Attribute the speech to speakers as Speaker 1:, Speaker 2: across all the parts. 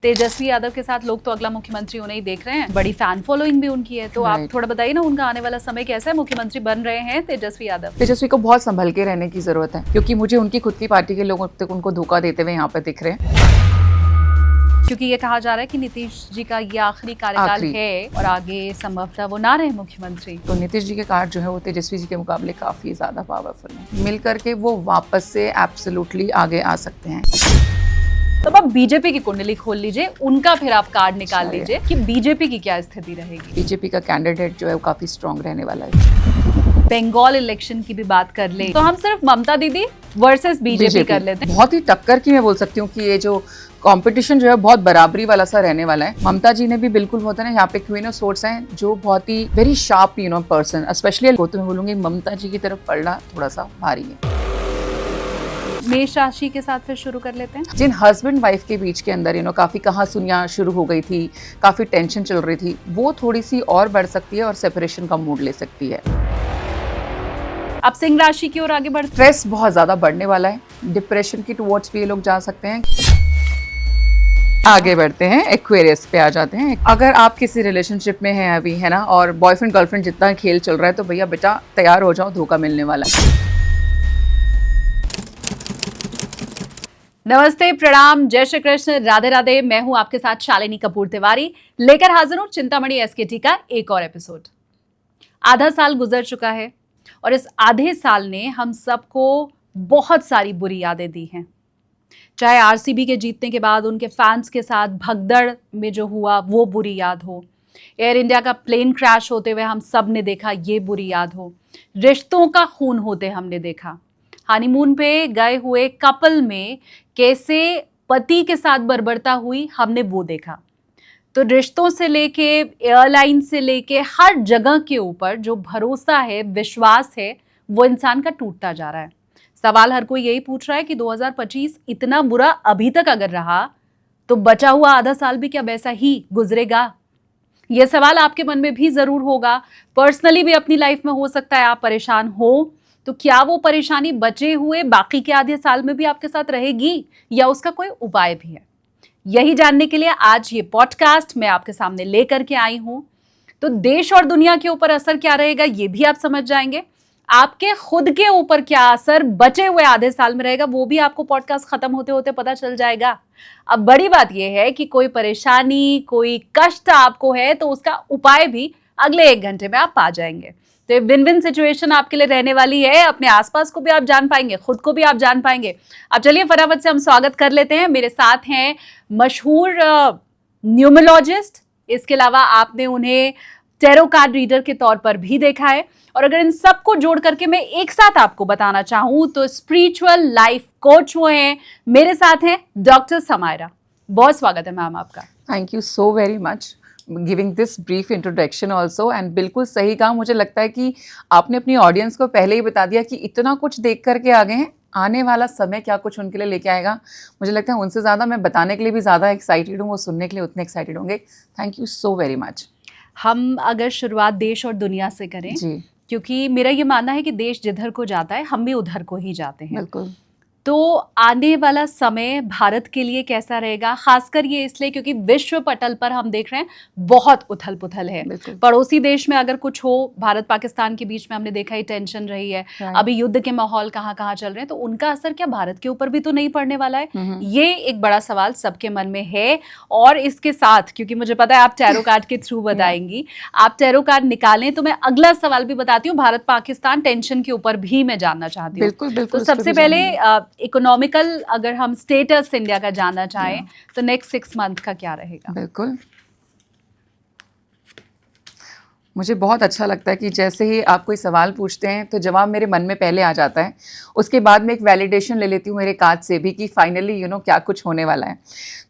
Speaker 1: तेजस्वी यादव के साथ लोग तो अगला मुख्यमंत्री उन्हें ही देख रहे हैं, बड़ी फैन फॉलोइंग भी उनकी है, तो आप थोड़ा बताइए ना उनका आने वाला समय कैसा है। मुख्यमंत्री बन रहे हैं तेजस्वी यादव।
Speaker 2: तेजस्वी को बहुत संभल के रहने की जरूरत है, क्योंकि मुझे उनकी खुद की पार्टी के लोग तक उनको धोखा देते हुए यहाँ पे दिख रहे हैं।
Speaker 1: क्योंकि ये कहा जा रहा है कि नीतीश जी का ये आखिरी कार्यकाल है और आगे संभवतः वो ना रहे मुख्यमंत्री।
Speaker 2: तो नीतीश जी के कार्ड जो है वो तेजस्वी जी के मुकाबले काफी ज्यादा पावरफुल है। मिल करके वो वापस से एब्सोल्युटली आगे आ सकते हैं।
Speaker 1: तब आप बीजेपी की कुंडली खोल लीजिए, उनका फिर आप कार्ड निकाल लीजिए कि बीजेपी की क्या स्थिति रहेगी।
Speaker 2: बीजेपी का कैंडिडेट जो है वो काफी स्ट्रांग रहने वाला है।
Speaker 1: बंगाल इलेक्शन की भी बात कर ले तो हम सिर्फ ममता दीदी वर्सेस बीजेपी कर लेते हैं।
Speaker 2: बहुत ही टक्कर की मैं बोल सकती हूँ कि ये जो कंपटीशन जो है बहुत बराबरी वाला सा रहने वाला है। ममता जी ने भी बिल्कुल होता है ना, यहाँ पे क्वीन ऑफ सोर्ट्स हैं जो बहुत ही वेरी शार्प पर्सन, स्पेशली तो मैं बोलूंगी ममता जी की तरफ पड़ना थोड़ा सा भारी है।
Speaker 1: मेष राशि के साथ फिर शुरू कर लेते हैं।
Speaker 2: जिन हस्बैंड वाइफ के बीच के अंदर काफी कहासुनियां शुरू हो गई थी, काफी टेंशन चल रही थी, वो थोड़ी सी और बढ़ सकती है और सेपरेशन का मूड ले सकती है।
Speaker 1: अब सिंह राशि की ओर आगे बढ़,
Speaker 2: स्ट्रेस बहुत ज्यादा बढ़ने वाला है, डिप्रेशन की टुवर्ड्स भी ये लोग जा सकते हैं। आगे बढ़ते हैं, एक्वेरियस पे आ जाते हैं। अगर आप किसी रिलेशनशिप में हैं अभी, है ना, और बॉयफ्रेंड गर्लफ्रेंड जितना खेल चल रहा है, तो भैया बेटा तैयार हो जाओ, धोखा मिलने वाला है।
Speaker 1: नमस्ते, प्रणाम, जय श्री कृष्ण, राधे राधे। मैं हूं आपके साथ शालिनी कपूर तिवारी, लेकर हाजिर हूं चिंतामणि एसकेटी का एक और एपिसोड। आधा साल गुजर चुका है और इस आधे साल ने हम सबको बहुत सारी बुरी यादें दी हैं। चाहे आरसीबी के जीतने के बाद उनके फैंस के साथ भगदड़ में जो हुआ वो बुरी याद हो, एयर इंडिया का प्लेन क्रैश होते हुए हम सब ने देखा ये बुरी याद हो, रिश्तों का खून होते हमने देखा, हनीमून पे गए हुए कपल में कैसे पति के साथ बर्बरता हुई हमने वो देखा। तो रिश्तों से लेके एयरलाइन से लेके हर जगह के ऊपर जो भरोसा है, विश्वास है, वो इंसान का टूटता जा रहा है। सवाल हर कोई यही पूछ रहा है कि 2025 इतना बुरा अभी तक अगर रहा तो बचा हुआ आधा साल भी क्या वैसा ही गुजरेगा? यह सवाल आपके मन में भी जरूर होगा। पर्सनली भी अपनी लाइफ में हो सकता है आप परेशान हो, तो क्या वो परेशानी बचे हुए बाकी के आधे साल में भी आपके साथ रहेगी या उसका कोई उपाय भी है? यही जानने के लिए आज ये पॉडकास्ट मैं आपके सामने लेकर के आई हूं। तो देश और दुनिया के ऊपर असर क्या रहेगा ये भी आप समझ जाएंगे। आपके खुद के ऊपर क्या असर बचे हुए आधे साल में रहेगा वो भी आपको पॉडकास्ट खत्म होते होते पता चल जाएगा। अब बड़ी बात यह है कि कोई परेशानी, कोई कष्ट आपको है तो उसका उपाय भी अगले 1 घंटे में आप पा जाएंगे। तो विन विन सिचुएशन आपके लिए रहने वाली है। अपने आसपास को भी आप जान पाएंगे, खुद को भी आप जान पाएंगे। अब चलिए फटाफट से हम स्वागत कर लेते हैं। मेरे साथ हैं मशहूर न्यूमरोलॉजिस्ट, इसके अलावा आपने उन्हें टैरो कार्ड रीडर के तौर पर भी देखा है, और अगर इन सबको जोड़ करके मैं एक साथ आपको बताना चाहूं तो स्पिरिचुअल लाइफ कोच वो हैं। मेरे साथ हैं डॉक्टर समायरा। बहुत स्वागत है मैम आपका।
Speaker 2: Thank you so very much giving this brief introduction also. And बिल्कुल सही कहा, मुझे लगता है कि आपने अपनी ऑडियंस को पहले ही बता दिया कि इतना कुछ देख करके आ गए हैं, आने वाला समय क्या कुछ उनके लिए लेके आएगा। मुझे लगता है उनसे ज़्यादा मैं बताने के लिए भी ज़्यादा एक्साइटेड हूँ, वो सुनने के लिए उतने एक्साइटेड होंगे। Thank you so very much.
Speaker 1: हम अगर शुरुआत देश और दुनिया से करें जी, क्योंकि मेरा ये मानना है कि देश जिधर को जाता है हम भी उधर को ही जाते हैं।
Speaker 2: बिल्कुल।
Speaker 1: तो आने वाला समय भारत के लिए कैसा रहेगा? खासकर ये इसलिए क्योंकि विश्व पटल पर हम देख रहे हैं बहुत उथल पुथल है। पड़ोसी देश में अगर कुछ हो, भारत पाकिस्तान के बीच में हमने देखा ही टेंशन रही है, अभी युद्ध के माहौल कहाँ कहाँ चल रहे हैं, तो उनका असर क्या भारत के ऊपर भी तो नहीं पड़ने वाला है? ये एक बड़ा सवाल सबके मन में है। और इसके साथ, क्योंकि मुझे पता है आप टैरो कार्ड के थ्रू बताएंगी, आप टैरो कार्ड निकालें तो मैं अगला सवाल भी बताती हूँ। भारत पाकिस्तान टेंशन के ऊपर भी मैं जानना चाहती हूँ। तो सबसे पहले इकोनॉमिकल अगर हम स्टेटस इंडिया का जानना चाहें तो नेक्स्ट 6 मंथ का क्या रहेगा?
Speaker 2: बिल्कुल, मुझे बहुत अच्छा लगता है कि जैसे ही आप कोई सवाल पूछते हैं तो जवाब मेरे मन में पहले आ जाता है। उसके बाद मैं एक वैलिडेशन ले लेती हूँ मेरे कार्ड से भी कि फाइनली क्या कुछ होने वाला है।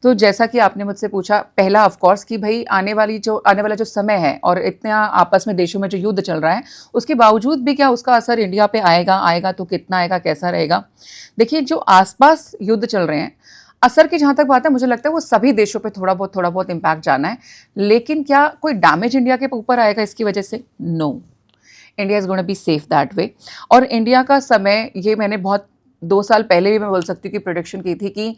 Speaker 2: तो जैसा कि आपने मुझसे पूछा, पहला ऑफ कोर्स कि भाई आने वाला जो समय है और इतना आपस में देशों में जो युद्ध चल रहा है, उसके बावजूद भी क्या उसका असर इंडिया पे आएगा तो कितना आएगा, कैसा रहेगा? देखिए, जो आसपास युद्ध चल रहे हैं, असर की जहाँ तक बात है, मुझे लगता है वो सभी देशों पे थोड़ा बहुत इम्पैक्ट जाना है। लेकिन क्या कोई डैमेज इंडिया के ऊपर आएगा इसकी वजह से? No, India is gonna be safe that way. और इंडिया का समय, ये मैंने बहुत 2 साल पहले भी मैं बोल सकती हूँ कि प्रोडिक्शन की थी कि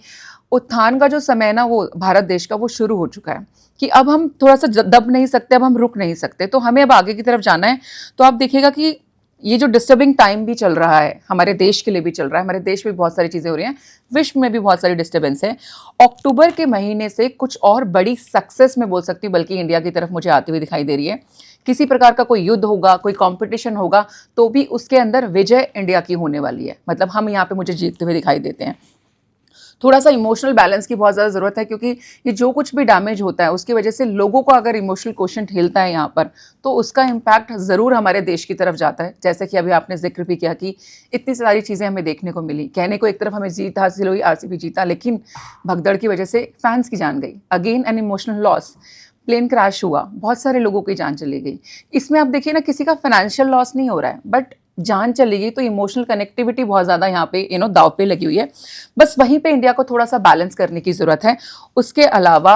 Speaker 2: उत्थान का जो समय है ना वो भारत देश का वो शुरू हो चुका है, कि अब हम थोड़ा सा दब नहीं सकते, अब हम रुक नहीं सकते, तो हमें अब आगे की तरफ जाना है। तो आप देखिएगा कि ये जो डिस्टर्बिंग टाइम भी चल रहा है हमारे देश के लिए भी चल रहा है, हमारे देश में बहुत सारी चीज़ें हो रही हैं, विश्व में भी बहुत सारी डिस्टर्बेंस है। अक्टूबर के महीने से कुछ और बड़ी सक्सेस मैं बोल सकती हूँ बल्कि इंडिया की तरफ मुझे आती हुई दिखाई दे रही है। किसी प्रकार का कोई युद्ध होगा, कोई कंपटीशन होगा, तो भी उसके अंदर विजय इंडिया की होने वाली है, मतलब हम यहाँ पे मुझे जीतते हुए दिखाई देते हैं। थोड़ा सा इमोशनल बैलेंस की बहुत ज़्यादा ज़रूरत है, क्योंकि ये जो कुछ भी डैमेज होता है उसकी वजह से लोगों को अगर इमोशनल क्वेश्चन हिलता है यहाँ पर, तो उसका इम्पैक्ट ज़रूर हमारे देश की तरफ जाता है। जैसे कि अभी आपने जिक्र भी किया कि इतनी सारी चीज़ें हमें देखने को मिली, कहने को एक तरफ हमें जीत हासिल हुई, आरसीबी जीता, लेकिन भगदड़ की वजह से फैंस की जान गई, again an emotional loss, plane crash हुआ, बहुत सारे लोगों की जान चली गई। इसमें आप देखिए ना, किसी का फाइनेंशियल लॉस नहीं हो रहा है, बट जान चली गई, तो इमोशनल कनेक्टिविटी बहुत ज़्यादा यहाँ पे दाव पे लगी हुई है। बस वहीं पे इंडिया को थोड़ा सा बैलेंस करने की ज़रूरत है। उसके अलावा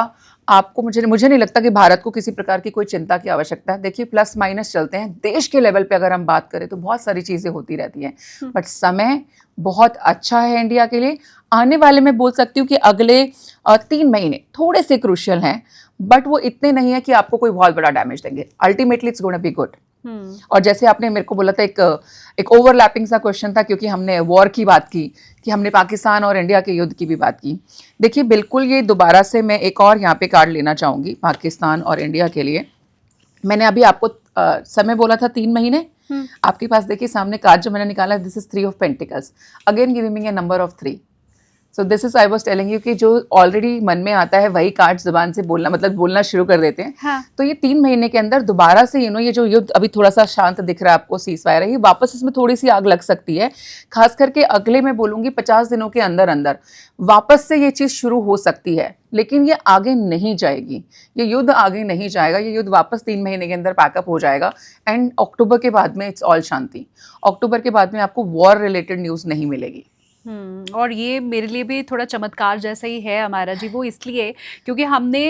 Speaker 2: आपको मुझे नहीं लगता कि भारत को किसी प्रकार की कोई चिंता की आवश्यकता है। देखिए, प्लस माइनस चलते हैं, देश के लेवल पे अगर हम बात करें तो बहुत सारी चीज़ें होती रहती हैं, बट समय बहुत अच्छा है इंडिया के लिए। आने वाले मैं बोल सकती हूँ कि अगले 3 महीने थोड़े से क्रूशियल हैं, बट वो इतने नहीं है कि आपको कोई बहुत बड़ा डैमेज देंगे। Ultimately it's gonna be good. और जैसे आपने मेरे को बोला था, एक ओवरलैपिंग सा क्वेश्चन था, क्योंकि हमने वॉर की बात की, कि हमने पाकिस्तान और इंडिया के युद्ध की भी बात की। देखिए, बिल्कुल ये दोबारा से मैं एक और यहाँ पे कार्ड लेना चाहूँगी पाकिस्तान और इंडिया के लिए। मैंने अभी आपको समय बोला था 3 महीने, आपके पास देखिए सामने कार्ड जो मैंने निकाला है, this is 3 of pentacles, again giving me a number of 3। So this is I was telling you कि जो ऑलरेडी मन में आता है वही कार्ड जुबान से बोलना, मतलब बोलना शुरू कर देते हैं।
Speaker 1: हाँ.
Speaker 2: तो ये 3 महीने के अंदर दोबारा से ये जो युद्ध अभी थोड़ा सा शांत दिख रहा है आपको, सीज फायर है, ये वापस इसमें थोड़ी सी आग लग सकती है। खास करके अगले मैं बोलूँगी 50 दिनों के अंदर अंदर वापस से ये चीज़ शुरू हो सकती है, लेकिन ये आगे नहीं जाएगी, ये युद्ध आगे नहीं जाएगा, ये युद्ध वापस 3 महीने के अंदर पैकअप हो जाएगा। एंड अक्टूबर के बाद में इट्स ऑल शांति। अक्टूबर के बाद में आपको वॉर रिलेटेड न्यूज़ नहीं मिलेगी।
Speaker 1: और ये मेरे लिए भी थोड़ा चमत्कार जैसा ही है हमारा जी, वो इसलिए क्योंकि हमने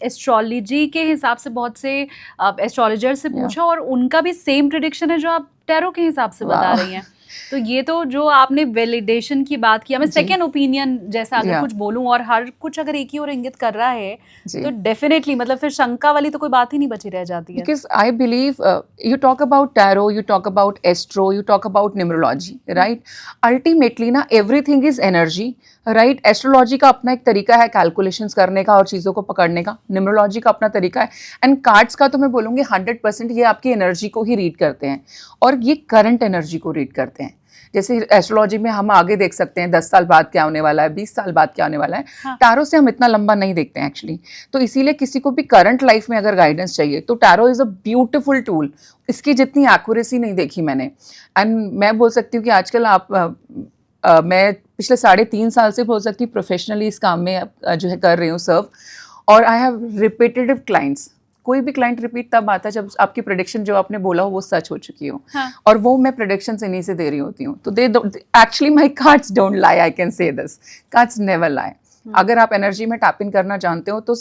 Speaker 1: एस्ट्रोलॉजी के हिसाब से बहुत से एस्ट्रोलॉजर से पूछा, और उनका भी सेम प्रिडिक्शन है जो आप टैरो के हिसाब से बता रही हैं। तो ये तो जो आपने वैलिडेशन की बात की, मैं सेकंड ओपिनियन जैसा अगर कुछ बोलूं और हर कुछ अगर एक ही और इंगित कर रहा है, तो डेफिनेटली मतलब फिर शंका वाली तो कोई बात ही नहीं बची रह जाती है।
Speaker 2: Because I believe you talk about tarot, you talk about astro, you talk about numerology, right? Ultimately ना everything is energy, right? Astrology का अपना एक तरीका है कैलकुलेशंस करने का और चीज़ों को पकड़ने का, न्यूमरोलॉजी का अपना तरीका है, एंड कार्ड्स का तो मैं बोलूँगी 100% ये आपकी एनर्जी को ही रीड करते हैं, और ये करंट एनर्जी को रीड करते हैं। जैसे एस्ट्रोलॉजी में हम आगे देख सकते हैं 10 साल बाद क्या होने वाला है, 20 साल बाद क्या होने वाला है। हाँ। टैरो से हम इतना लंबा नहीं देखते हैं एक्चुअली, तो इसीलिए किसी को भी करंट लाइफ में अगर गाइडेंस चाहिए तो tarot is a beautiful tool. इसकी जितनी एक्यूरेसी नहीं देखी मैंने, एंड मैं बोल सकती हूँ कि आजकल आप मैं पिछले 3.5 साल से बोल सकती हूँ प्रोफेशनली इस काम में जो है कर रही हूँ सर्व, और आई हैव रिपीटेटिव क्लाइंट्स। कोई भी क्लाइंट रिपीट तब आता है जब आपकी प्रेडिक्शन जो आपने बोला हो वो सच हो चुकी हो। हाँ. और वो मैं प्रेडिक्शन इन्हीं से दे रही होती हूँ। तो they actually my cards don't lie, I can say this, cards never लाई। अगर आप एनर्जी में टैप इन करना जानते हो तो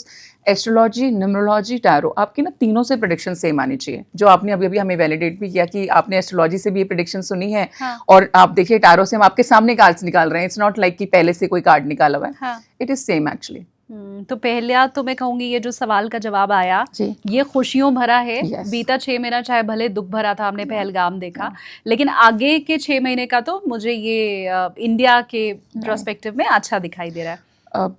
Speaker 2: एस्ट्रोलॉजी, न्यूमरोलॉजी, टैरो, आपकी ना तीनों से प्रेडिक्शन सेम आनी चाहिए। जो आपने अभी हमें वैलिडेट भी किया कि आपने एस्ट्रोलॉजी से भी ये प्रेडिक्शन सुनी है। हाँ. और आप देखिए टैरो से हम आपके सामने कार्ड्स निकाल रहे हैं, इट्स नॉट लाइक कि पहले से कोई कार्ड निकाला हुआ है। It is same actually.
Speaker 1: तो पहला तो मैं कहूंगी ये जो सवाल का जवाब आया ये खुशियों भरा है। बीता 6 महीना चाहे भले दुख भरा था, हमने पहलगाम देखा, लेकिन आगे के 6 महीने का तो मुझे ये इंडिया के प्रोस्पेक्टिव में अच्छा दिखाई दे रहा है।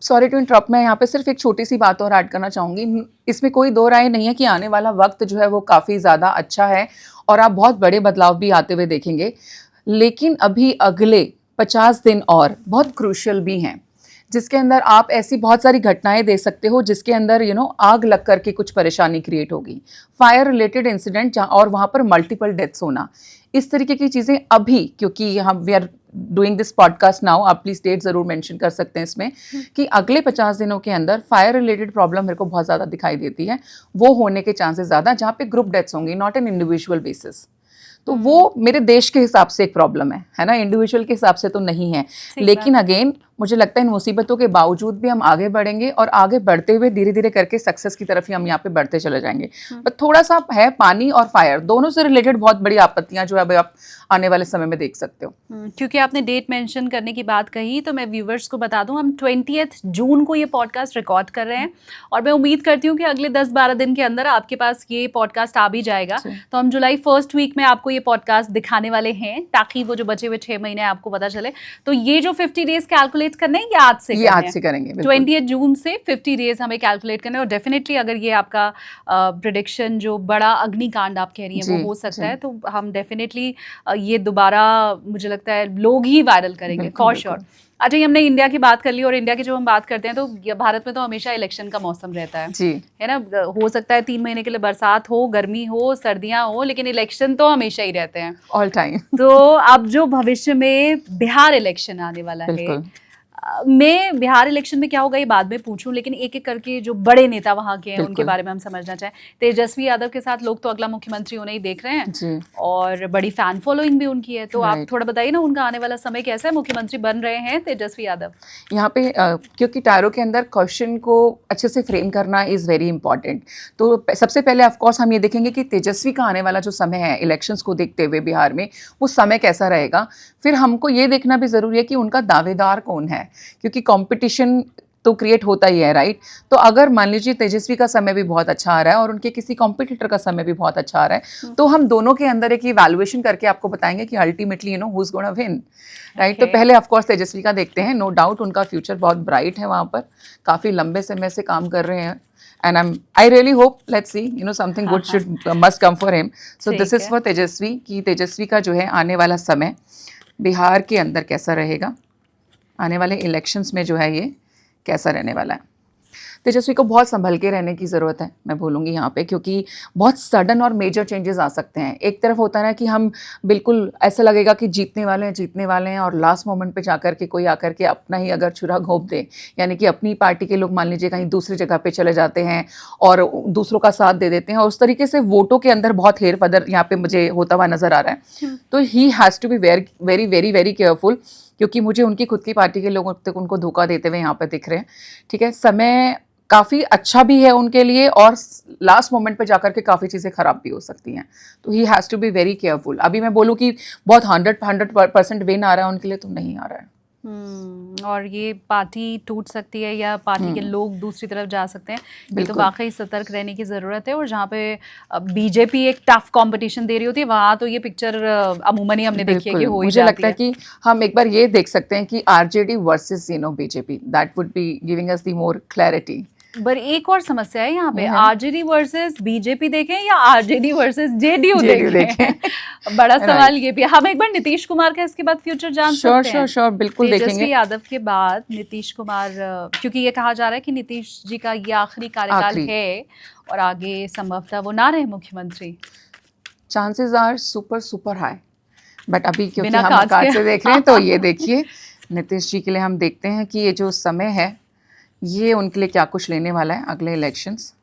Speaker 2: सॉरी टू इंटरप्ट, मैं यहाँ पे सिर्फ एक छोटी सी बात और ऐड करना चाहूँगी। इसमें कोई दो राय नहीं है कि आने वाला वक्त जो है वो काफ़ी ज़्यादा अच्छा है और आप बहुत बड़े बदलाव भी आते हुए देखेंगे, लेकिन अभी अगले 50 दिन और बहुत क्रूशियल भी हैं, जिसके अंदर आप ऐसी बहुत सारी घटनाएं दे सकते हो जिसके अंदर आग लग करके कुछ परेशानी क्रिएट होगी, फायर रिलेटेड इंसिडेंट और वहाँ पर मल्टीपल डेथ्स होना, इस तरीके की चीज़ें अभी, क्योंकि हम we are doing this podcast now, आप प्लीज डेट जरूर मेंशन कर सकते हैं इसमें कि अगले 50 दिनों के अंदर फायर रिलेटेड प्रॉब्लम मेरे को बहुत ज़्यादा दिखाई देती है, वो होने के चांसेस ज़्यादा, जहाँ पे ग्रुप डेथ्स होंगी, नॉट एन इंडिविजुअल बेसिस। तो वो मेरे देश के हिसाब से एक प्रॉब्लम है ना, इंडिविजुअल के हिसाब से तो नहीं है। लेकिन अगेन मुझे लगता है इन मुसीबतों के बावजूद भी हम आगे बढ़ेंगे और आगे बढ़ते हुए धीरे धीरे करके सक्सेस की तरफ ही हम यहाँ पे बढ़ते चले जाएंगे। पर थोड़ा सा है पानी और फायर दोनों से रिलेटेड बहुत बड़ी आपत्तियां जो अब आप आने वाले समय में देख सकते हो।
Speaker 1: क्योंकि आपने डेट मेंशन करने की बात कही तो मैं व्यूवर्स को बता दूं, हम 20 जून को ये पॉडकास्ट रिकॉर्ड कर रहे हैं और मैं उम्मीद करती हूँ कि अगले 10-12 दिन के अंदर आपके पास ये पॉडकास्ट आ भी जाएगा। तो हम जुलाई फर्स्ट वीक में आपको ये पॉडकास्ट दिखाने वाले हैं ताकि वो जो बचे हुए 6 महीने आपको पता चले। तो ये जो 50 डेज कैलकुलेट करने हैं ये आज से
Speaker 2: करेंगे
Speaker 1: 20 जून से 50 डेज हमें कैलकुलेट करने, और डेफिनेटली अगर ये आपका प्रेडिक्शन जो बड़ा अग्निकांड आप कह रही हैं वो हो सकता है तो हम डेफिनेटली ये दोबारा मुझे लगता है लोग ही वायरल करेंगे फॉर श्योर। अच्छा, ये हमने इंडिया की बात कर ली और इंडिया की जब हम बात करते हैं तो भारत में तो हमेशा इलेक्शन का मौसम रहता है
Speaker 2: जी,
Speaker 1: है ना। हो सकता है 3 महीने के लिए बरसात हो, गर्मी हो, सर्दियां हो, लेकिन इलेक्शन तो हमेशा ही रहते हैं
Speaker 2: ऑल टाइम।
Speaker 1: तो अब जो भविष्य में बिहार इलेक्शन आने वाला है, मैं बिहार इलेक्शन में क्या होगा ये बाद में पूछूं, लेकिन एक एक करके जो बड़े नेता वहां के हैं उनके बारे में हम समझना चाहें। तेजस्वी यादव के साथ लोग तो अगला मुख्यमंत्री होने ही देख रहे हैं
Speaker 2: जी,
Speaker 1: और बड़ी फैन फॉलोइंग भी उनकी है, तो आप थोड़ा बताइए ना उनका आने वाला समय कैसा है, मुख्यमंत्री बन रहे हैं तेजस्वी यादव।
Speaker 2: यहाँ पे क्योंकि टारो के अंदर क्वेश्चन को अच्छे से फ्रेम करना इज़ वेरी इंपॉर्टेंट। तो सबसे पहले ऑफकोर्स हम ये देखेंगे कि तेजस्वी का आने वाला जो समय है इलेक्शंस को देखते हुए बिहार में वो समय कैसा रहेगा। फिर हमको ये देखना भी ज़रूरी है कि उनका दावेदार कौन है, क्योंकि कंपटीशन तो क्रिएट होता ही है, राइट। तो अगर मान लीजिए तेजस्वी का समय भी बहुत अच्छा आ रहा है और उनके किसी कॉम्पिटिटर का समय भी बहुत अच्छा आ रहा है तो हम दोनों के अंदर एक इवैल्यूएशन करके आपको बताएंगे कि ultimately who is gonna win, right. तो पहले ऑफ कोर्स तेजस्वी का देखते हैं। नो डाउट उनका फ्यूचर बहुत ब्राइट है, वहाँ पर काफ़ी लंबे समय से काम कर रहे हैं and I really hope let's see something good should must come for him. So this is for Tejasvi कि तेजस्वी का जो है आने वाला समय बिहार के अंदर कैसा रहेगा, आने वाले इलेक्शंस में जो है ये कैसा रहने वाला है। तेजस्वी को बहुत संभल के रहने की ज़रूरत है, मैं बोलूँगी यहाँ पे, क्योंकि बहुत सडन और मेजर चेंजेस आ सकते हैं। एक तरफ होता है ना कि हम बिल्कुल ऐसा लगेगा कि जीतने वाले हैं और लास्ट मोमेंट पे जाकर के कोई आकर के अपना ही अगर छुरा घोंप दे, यानी कि अपनी पार्टी के लोग मान लीजिए कहीं दूसरी जगह पे चले जाते हैं और दूसरों का साथ दे देते हैं और उस तरीके से वोटों के अंदर बहुत हेर फदर यहाँ पे मुझे होता हुआ नज़र आ रहा है। तो he has to be very very very careful, क्योंकि मुझे उनकी खुद की पार्टी के लोग तक उनको धोखा देते हुए यहाँ पे दिख रहे हैं। ठीक है, समय काफ़ी अच्छा भी है उनके लिए और लास्ट मोमेंट पे जाकर के काफ़ी चीज़ें ख़राब भी हो सकती हैं। तो he has to be very careful. अभी मैं बोलूँ कि बहुत 100% विन आ रहा है उनके लिए, तो नहीं आ रहा है।
Speaker 1: और ये पार्टी टूट सकती है या पार्टी के लोग दूसरी तरफ जा सकते हैं, ये तो वाकई सतर्क रहने की ज़रूरत है। और जहाँ पे बीजेपी एक टफ कंपटीशन दे रही होती है वहाँ तो ये पिक्चर अमूमन ही हमने देखी है कि हो ही
Speaker 2: मुझे
Speaker 1: जाती
Speaker 2: लगता है कि हम एक बार ये देख सकते हैं कि RJD versus BJP, that would be giving us the more clarity.
Speaker 1: पर एक और समस्या है यहाँ पे, आरजेडी वर्सेस बीजेपी देखें या आरजेडी वर्सेस जेडीयू देखें बड़ा सवाल ये भी। हम एक बार नीतीश कुमार का इसके बाद फ्यूचर जान सकते हैं।
Speaker 2: श्योर बिल्कुल देखेंगे।
Speaker 1: तेजस्वी यादव के बाद नीतीश कुमार, क्योंकि ये कहा जा रहा है कि नीतीश जी का ये आखिरी कार्यकाल है और आगे संभवतः वो ना रहे मुख्यमंत्री।
Speaker 2: Chances are super high, but अभी क्योंकि हम कार्ड से देख रहे हैं तो ये देखिए नीतीश जी के लिए हम देखते हैं कि ये जो समय है ये उनके लिए क्या कुछ लेने वाला है अगले इलेक्शंस।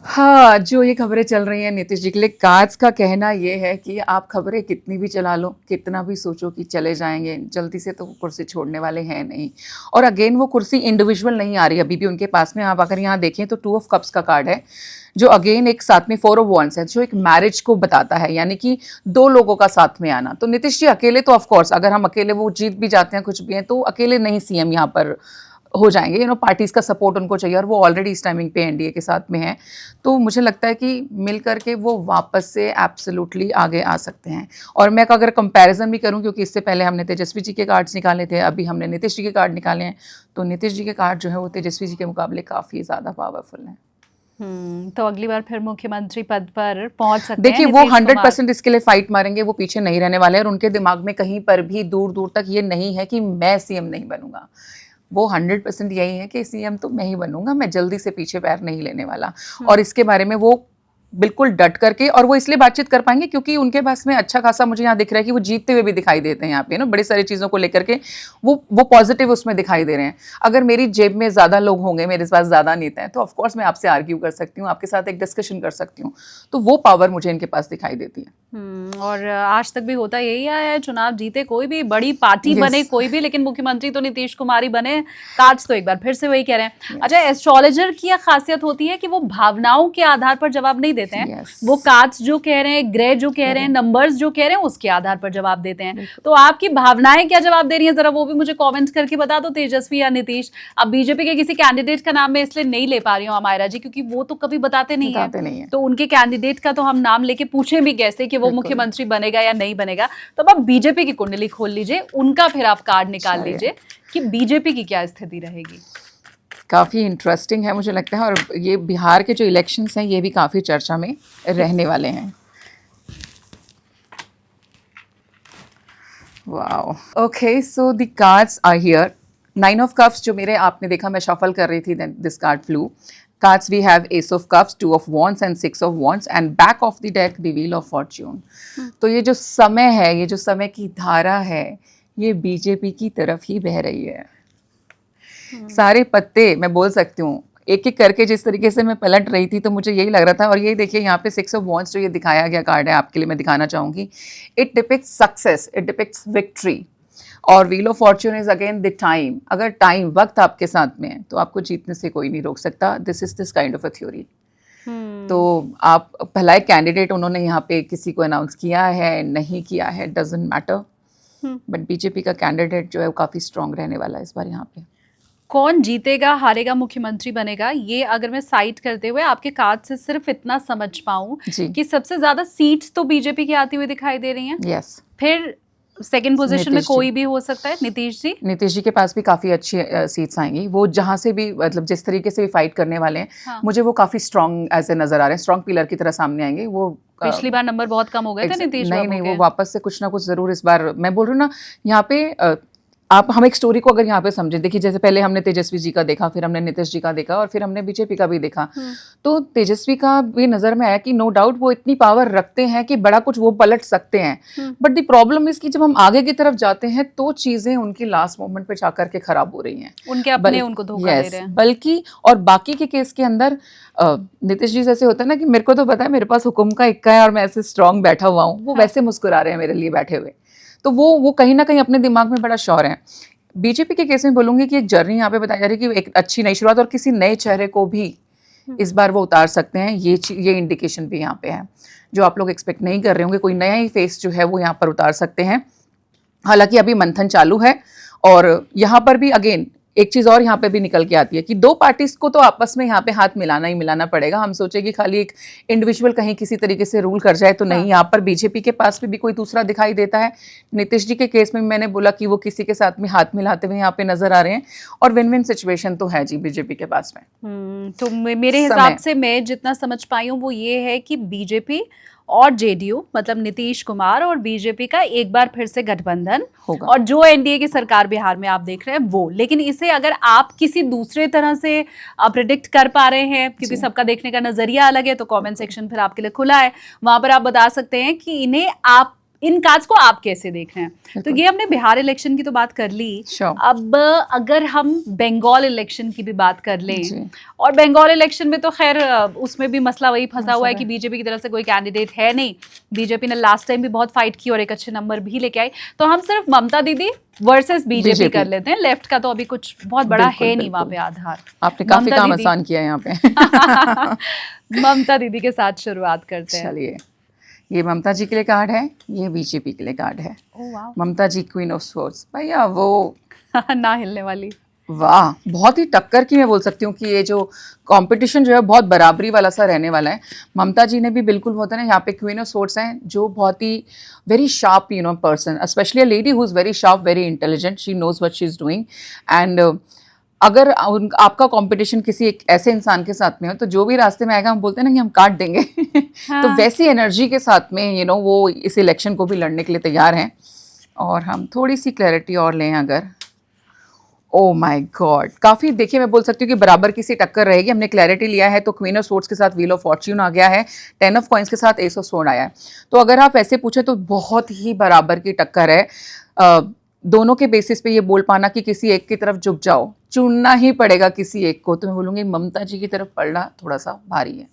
Speaker 2: हाँ, जो ये खबरें चल रही हैं नीतीश जी के लिए, कार्ड्स का कहना ये है कि आप खबरें कितनी भी चला लो, कितना भी सोचो कि चले जाएंगे, जल्दी से तो कुर्सी छोड़ने वाले हैं नहीं। और अगेन वो कुर्सी इंडिविजुअल नहीं आ रही अभी भी उनके पास में। आप अगर यहाँ देखें तो 2 ऑफ कप्स का कार्ड है जो अगेन एक साथ में 4 ऑफ वॉन्ड्स है जो एक मैरिज को बताता है, यानी कि 2 लोगों का साथ में आना। तो नीतीश जी अकेले तो ऑफकोर्स अगर हम अकेले वो जीत भी जाते हैं कुछ भी हैं तो अकेले नहीं सीएम यहाँ पर हो जाएंगे। पार्टीज़ का सपोर्ट उनको चाहिए और वो ऑलरेडी इस टाइमिंग पे एनडीए के साथ में है। तो मुझे लगता है कि मिल करके वो वापस से एब्सोल्युटली आगे आ सकते हैं। और मैं अगर कंपैरिजन भी करूं, क्योंकि इससे पहले हमने तेजस्वी जी के कार्ड्स निकाले थे, अभी हमने नीतीश जी के कार्ड निकाले हैं, तो नीतीश जी के कार्ड जो है वो तेजस्वी जी के मुकाबले काफ़ी ज़्यादा पावरफुल हैं।
Speaker 1: तो अगली बार फिर मुख्यमंत्री पद पर पहुंच सकते हैं।
Speaker 2: देखिए वो 100% इसके लिए फाइट मारेंगे, वो पीछे नहीं रहने वाले हैं और उनके दिमाग में कहीं पर भी दूर दूर तक ये नहीं है कि मैं सीएम नहीं बनूंगा। वो 100% यही है कि सीएम तो मैं ही बनूंगा, मैं जल्दी से पीछे पैर नहीं लेने वाला। और इसके बारे में वो बिल्कुल डट करके, और वो इसलिए बातचीत कर पाएंगे क्योंकि उनके पास में अच्छा खासा मुझे यहाँ दिख रहा है कि वो जीतते हुए भी दिखाई देते हैं यहाँ पे ना, बड़ी सारी चीज़ों को लेकर के वो पॉजिटिव उसमें दिखाई दे रहे हैं। अगर मेरी जेब में ज़्यादा लोग होंगे, मेरे पास ज़्यादा नेता है, तो ऑफकोर्स मैं आपसे आर्ग्यू कर सकती हूँ, आपके साथ एक डिस्कशन कर सकती हूँ, तो वो पावर मुझे इनके पास दिखाई देती है।
Speaker 1: और आज तक भी होता यही आया है, चुनाव जीते कोई भी, बड़ी पार्टी बने कोई भी, लेकिन मुख्यमंत्री तो नीतीश कुमार ही बने। काज तो एक बार फिर से वही कह रहे हैं। अच्छा, एस्ट्रोलॉजर की यह खासियत होती है कि वो भावनाओं के आधार पर जवाब नहीं देते हैं। वो काज जो कह रहे हैं, ग्रह जो कह रहे हैं, नंबर्स जो कह रहे हैं, उसके आधार पर जवाब देते हैं। तो आपकी भावनाएं क्या जवाब दे रही है, जरा वो भी मुझे कॉमेंट करके बता दो, तेजस्वी या नीतीश। अब बीजेपी के किसी कैंडिडेट का नाम मैं इसलिए नहीं ले पा रही हूँ अमायरा जी, क्योंकि वो तो कभी बताते नहीं है। तो उनके कैंडिडेट का तो हम नाम लेके पूछे भी कैसे कि वो मुख्यमंत्री बनेगा या नहीं बनेगा। तो अब आप बीजेपी की कुंडली खोल लीजिए, उनका फिर आप कार्ड निकाल लीजिए कि बीजेपी की क्या स्थिति रहेगी।
Speaker 2: काफ़ी इंटरेस्टिंग है मुझे लगता है, और ये बिहार के जो इलेक्शंस हैं ये भी काफ़ी चर्चा में रहने वाले हैं। Wow, okay, so the cards are here. 9 of cups जो मेरे, आपने देखा मैं शफल कर रही थी, this card flew. Cards we have Ace of Cups, 2 of Wands and 6 of Wands, and back of the deck the Wheel of Fortune. तो ये जो समय है, ये जो समय की धारा है, ये बीजेपी की तरफ ही बह रही है। सारे पत्ते मैं बोल सकती हूँ एक एक करके जिस तरीके से मैं पलट रही थी, तो मुझे यही लग रहा था। और ये देखिए यहाँ पे 6 ऑफ वॉन्ड्स जो ये दिखाया गया कार्ड है, आपके लिए मैं दिखाना चाहूँगी। It depicts success, it depicts victory. और wheel of fortune is again the time. अगर टाइम, वक्त आपके साथ में है, तो आपको जीतने से कोई नहीं रोक सकता। This is this kind of a theory. तो आप पहला एक कैंडिडेट उन्होंने यहाँ पे किसी को अनाउंस किया है, नहीं किया है, डजंट मैटर, बट बीजेपी का कैंडिडेट जो है वो काफ़ी स्ट्रांग रहने वाला है इस बार यहाँ पे।
Speaker 1: कौन जीतेगा हारेगा मुख्यमंत्री बनेगा, ये अगर मैं साइड करते हुए आपके कार्ड से सिर्फ इतना समझ पाऊं कि सबसे ज्यादा सीट्स तो बीजेपी की आती हुई दिखाई दे रही हैं।
Speaker 2: यस।
Speaker 1: फिर सेकंड पोजीशन में कोई भी हो सकता है। नीतीश जी के पास भी काफी अच्छी सीट्स आएंगी। वो जहां से भी, मतलब जिस तरीके से भी फाइट करने वाले हैं, हाँ। मुझे वो काफी स्ट्रांग ऐसे नजर आ रहे हैं, स्ट्रांग पिलर की तरह सामने आएंगे वो। पिछली बार नंबर बहुत कम हो गए थे नीतीश बाबू के।
Speaker 2: नहीं, वो वापस से कुछ ना कुछ जरूर इस बार, मैं बोल रही हूँ ना यहाँ पे। आप हम एक स्टोरी को अगर यहाँ पे समझें, देखिए जैसे पहले हमने तेजस्वी जी का देखा, फिर हमने नीतीश जी का देखा, और फिर हमने बीजेपी का भी देखा। तो तेजस्वी का भी नजर में आया कि नो डाउट वो इतनी पावर रखते हैं कि बड़ा कुछ वो पलट सकते हैं। बट द प्रॉब्लम इज कि जब हम आगे की तरफ जाते हैं तो चीजें उनकी लास्ट मोमेंट पे जाकर के खराब हो रही हैं,
Speaker 1: उनके अपने उनको धोखा दे रहे हैं।
Speaker 2: बल्कि और बाकी के केस के अंदर नीतीश जी जैसे होता है ना कि मेरे को तो पता है मेरे पास हुक्म का इक्का है और मैं ऐसे स्ट्रांग बैठा हुआ हूँ, वो वैसे मुस्कुरा रहे हैं मेरे लिए बैठे हुए। तो वो कहीं ना कहीं अपने दिमाग में बड़ा श्योर है। बीजेपी के केस में बोलूंगी कि एक जर्नी यहाँ पे बताई जा रही है कि एक अच्छी नई शुरुआत, और किसी नए चेहरे को भी इस बार वो उतार सकते हैं। ये इंडिकेशन भी यहाँ पे है, जो आप लोग एक्सपेक्ट नहीं कर रहे होंगे। कोई नया ही फेस जो है वो यहाँ पर उतार सकते हैं। हालांकि अभी मंथन चालू है, और यहाँ पर भी अगेन एक चीज और यहाँ पे भी निकल के आती है कि दो पार्टीज को तो आपस में यहाँ पे हाथ मिलाना ही मिलाना पड़ेगा। हम सोचे कि खाली एक इंडिविजुअल कहीं किसी तरीके से रूल कर जाए तो नहीं, यहाँ पर बीजेपी के पास भी कोई दूसरा दिखाई देता है। नीतीश जी के केस में मैंने बोला कि वो किसी के साथ में हाथ मिलाते हुए यहाँ पे नजर आ रहे हैं, और विन विन सिचुएशन तो है जी बीजेपी के पास में।
Speaker 1: तो मेरे हिसाब से मैं जितना समझ पाई हूँ वो ये है कि बीजेपी और जेडीयू, मतलब नीतीश कुमार और बीजेपी का एक बार फिर से गठबंधन होगा, और जो एनडीए की सरकार बिहार में आप देख रहे हैं वो। लेकिन इसे अगर आप किसी दूसरे तरह से प्रिडिक्ट कर पा रहे हैं, क्योंकि सबका देखने का नजरिया अलग है, तो कमेंट सेक्शन फिर आपके लिए खुला है, वहां पर आप बता सकते हैं कि इन्हें आप इन कार्ड्स को आप कैसे देख रहे हैं। तो ये हमने बिहार इलेक्शन की तो बात कर ली। अब अगर हम बंगाल इलेक्शन की भी बात कर लें, और बंगाल इलेक्शन में तो खैर उसमें भी मसला वही फंसा हुआ है कि बीजेपी की तरफ से कोई कैंडिडेट है नहीं। बीजेपी ने लास्ट टाइम भी बहुत फाइट की और एक अच्छे नंबर भी लेके आई। तो हम सिर्फ ममता दीदी वर्सेस बीजेपी कर लेते हैं। लेफ्ट का तो अभी कुछ बहुत बड़ा है नहीं वहां पे आधार।
Speaker 2: आपने काफी काम आसान किया यहाँ पे।
Speaker 1: ममता दीदी के साथ शुरुआत करते हैं।
Speaker 2: चलिए, ये ममता जी के लिए कार्ड है, ये बीजेपी के लिए कार्ड है। ममता जी क्वीन ऑफ स्वॉर्ड्स, भैया वो
Speaker 1: ना हिलने वाली।
Speaker 2: वाह, बहुत ही टक्कर की मैं बोल सकती हूँ कि ये जो कंपटीशन जो है बहुत बराबरी वाला सा रहने वाला है। ममता जी ने भी बिल्कुल होता है ना, यहाँ पे क्वीन ऑफ स्वॉर्ड्स हैं, जो बहुत ही very sharp person, specially a lady who is very sharp, very intelligent, she knows what she is doing. And अगर आपका कंपटीशन किसी एक ऐसे इंसान के साथ में हो, तो जो भी रास्ते में आएगा हम बोलते हैं ना कि हम काट देंगे। हाँ। तो वैसी एनर्जी के साथ में वो इस इलेक्शन को भी लड़ने के लिए तैयार हैं। और हम थोड़ी सी क्लैरिटी और लें अगर, ओ माय गॉड, काफी देखिए मैं बोल सकती हूँ कि बराबर की सी टक्कर रहेगी। हमने क्लैरिटी लिया है तो क्वीन ऑफ सोर्ड्स के साथ व्हील ऑफ फॉर्च्यून आ गया है, 10 ऑफ कॉइंस के साथ एस ऑफ सोर्ड आया है। तो अगर आप ऐसे पूछे तो बहुत ही बराबर की टक्कर है। दोनों के बेसिस पे ये बोल पाना कि किसी एक की तरफ झुक जाओ, चुनना ही पड़ेगा किसी एक को, तो मैं बोलूंगी ममता जी की तरफ पड़ना थोड़ा सा भारी है।